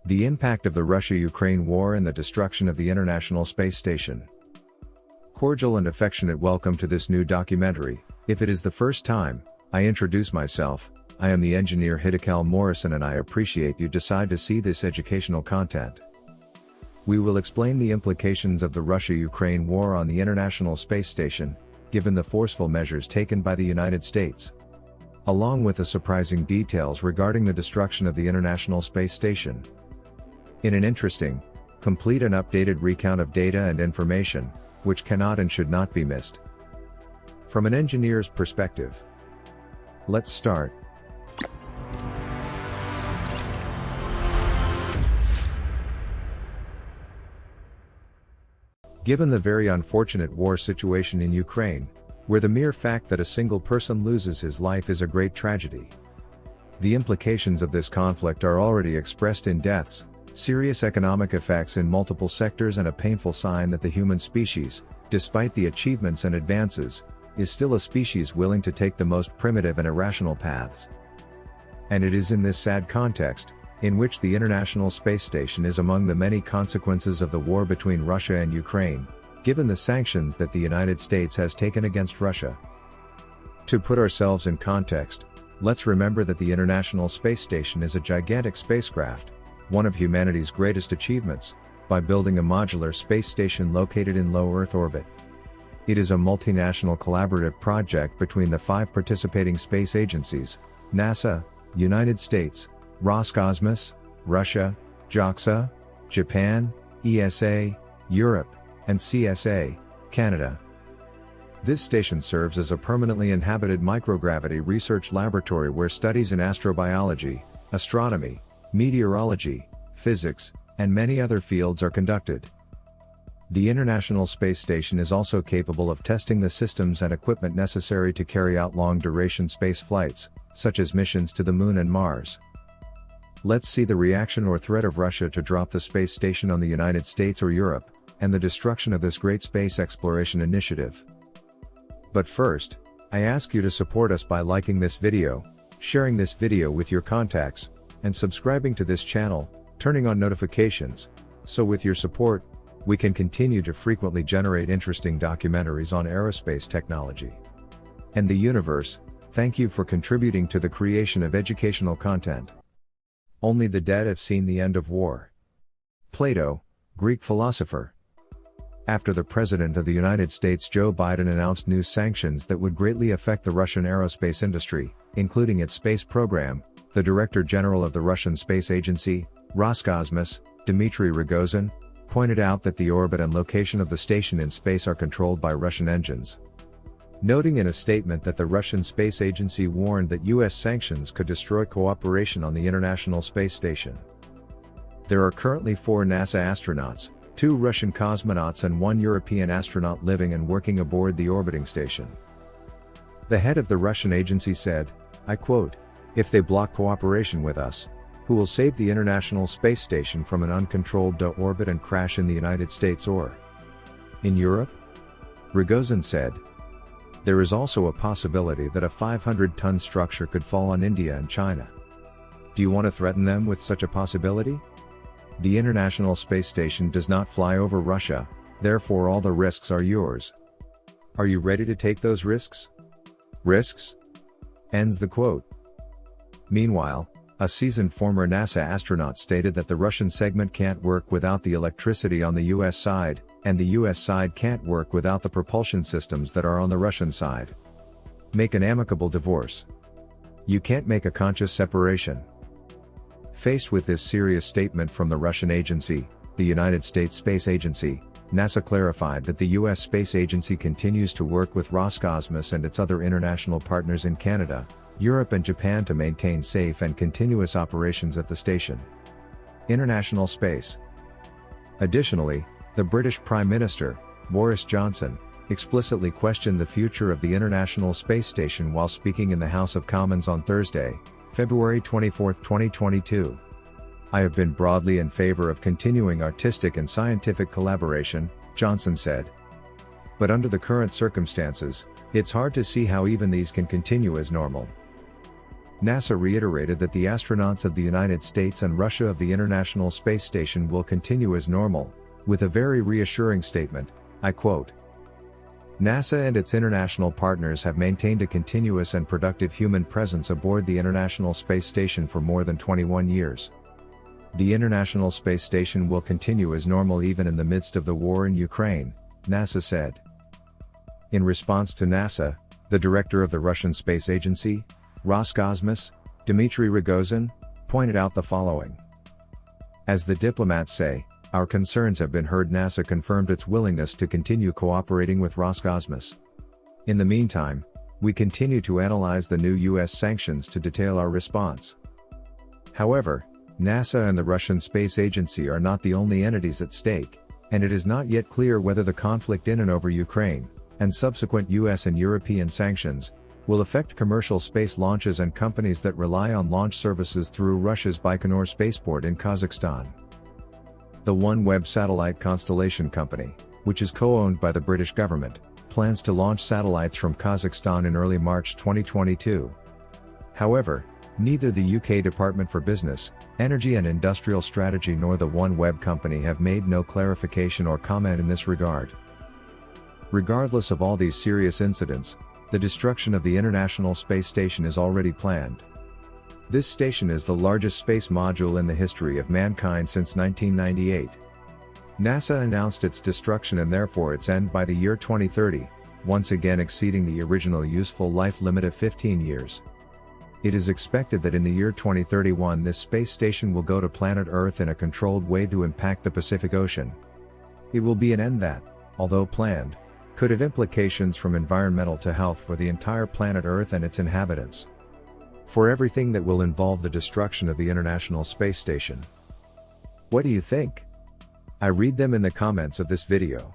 The impact of the Russia-Ukraine war and the destruction of the International Space Station. Cordial and affectionate welcome to this new documentary. If it is the first time, I introduce myself. I am the engineer Hiddekel Morrison and I appreciate you decide to see this educational content. We will explain the implications of the Russia-Ukraine war on the International Space Station, given the forceful measures taken by the United States, along with the surprising details regarding the destruction of the International Space Station. In an interesting, complete and updated recount of data and information, which cannot and should not be missed. From an engineer's perspective. Let's start. Given the very unfortunate war situation in Ukraine, where the mere fact that a single person loses his life is a great tragedy. The implications of this conflict are already expressed in deaths, serious economic effects in multiple sectors and a painful sign that the human species, despite the achievements and advances, is still a species willing to take the most primitive and irrational paths. And it is in this sad context, in which the International Space Station is among the many consequences of the war between Russia and Ukraine, given the sanctions that the United States has taken against Russia. To put ourselves in context, let's remember that the International Space Station is a gigantic spacecraft, one of humanity's greatest achievements, by building a modular space station located in low Earth orbit. It is a multinational collaborative project between the 5 participating space agencies: NASA, United States, Roscosmos, Russia, JAXA, Japan, ESA, Europe, and CSA, Canada. This station serves as a permanently inhabited microgravity research laboratory where studies in astrobiology, astronomy, meteorology, physics, and many other fields are conducted. The International Space Station is also capable of testing the systems and equipment necessary to carry out long-duration space flights, such as missions to the Moon and Mars. Let's see the reaction or threat of Russia to drop the space station on the United States or Europe, and the destruction of this great space exploration initiative. But first, I ask you to support us by liking this video, sharing this video with your contacts, and subscribing to this channel, turning on notifications, so with your support, we can continue to frequently generate interesting documentaries on aerospace technology and the universe. Thank you for contributing to the creation of educational content. Only the dead have seen the end of war. Plato, Greek philosopher. After the President of the United States Joe Biden announced new sanctions that would greatly affect the Russian aerospace industry, including its space program, the Director General of the Russian Space Agency, Roscosmos, Dmitry Rogozin, pointed out that the orbit and location of the station in space are controlled by Russian engines. Noting in a statement that the Russian Space Agency warned that U.S. sanctions could destroy cooperation on the International Space Station. There are currently 4 NASA astronauts, 2 Russian cosmonauts and 1 European astronaut living and working aboard the orbiting station. The head of the Russian agency said, I quote, "If they block cooperation with us, who will save the International Space Station from an uncontrolled orbit and crash in the United States or in Europe?" Rogozin said. There is also a possibility that a 500-ton structure could fall on India and China. Do you want to threaten them with such a possibility? The International Space Station does not fly over Russia, therefore all the risks are yours. Are you ready to take those risks? Risks? Ends the quote. Meanwhile, a seasoned former NASA astronaut stated that the Russian segment can't work without the electricity on the US side, and the US side can't work without the propulsion systems that are on the Russian side. Make an amicable divorce. You can't make a conscious separation. Faced with this serious statement from the Russian agency, the United States Space Agency, NASA clarified that the U.S. Space Agency continues to work with Roscosmos and its other international partners in Canada, Europe and Japan to maintain safe and continuous operations at the station. International Space. Additionally, the British Prime Minister, Boris Johnson, explicitly questioned the future of the International Space Station while speaking in the House of Commons on Thursday, February 24, 2022. I have been broadly in favor of continuing artistic and scientific collaboration, Johnson said. But under the current circumstances, it's hard to see how even these can continue as normal. NASA reiterated that the astronauts of the United States and Russia of the International Space Station will continue as normal, with a very reassuring statement, I quote, "NASA and its international partners have maintained a continuous and productive human presence aboard the International Space Station for more than 21 years. The International Space Station will continue as normal even in the midst of the war in Ukraine," NASA said. In response to NASA, the director of the Russian Space Agency, Roscosmos, Dmitry Rogozin, pointed out the following. As the diplomats say, "Our concerns have been heard." NASA confirmed its willingness to continue cooperating with Roscosmos. In the meantime, we continue to analyze the new U.S. sanctions to detail our response. However, NASA and the Russian Space Agency are not the only entities at stake, and it is not yet clear whether the conflict in and over Ukraine, and subsequent U.S. and European sanctions, will affect commercial space launches and companies that rely on launch services through Russia's Baikonur spaceport in Kazakhstan. The OneWeb satellite constellation company, which is co-owned by the British government, plans to launch satellites from Kazakhstan in early March 2022. However, neither the UK Department for Business, Energy and Industrial Strategy nor the OneWeb company have made no clarification or comment in this regard. Regardless of all these serious incidents, the destruction of the International Space Station is already planned. This station is the largest space module in the history of mankind since 1998. NASA announced its destruction and therefore its end by the year 2030, once again exceeding the original useful life limit of 15 years. It is expected that in the year 2031 this space station will go to planet Earth in a controlled way to impact the Pacific Ocean. It will be an end that, although planned, could have implications from environmental to health for the entire planet Earth and its inhabitants. For everything that will involve the destruction of the International Space Station. What do you think? I read them in the comments of this video.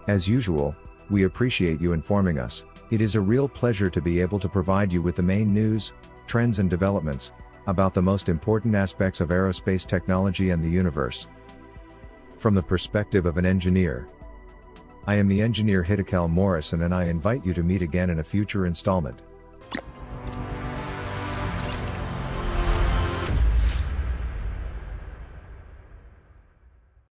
As usual, we appreciate you informing us. It is a real pleasure to be able to provide you with the main news, trends and developments about the most important aspects of aerospace technology and the universe. From the perspective of an engineer, I am the engineer Hiddekel Morrison and I invite you to meet again in a future installment.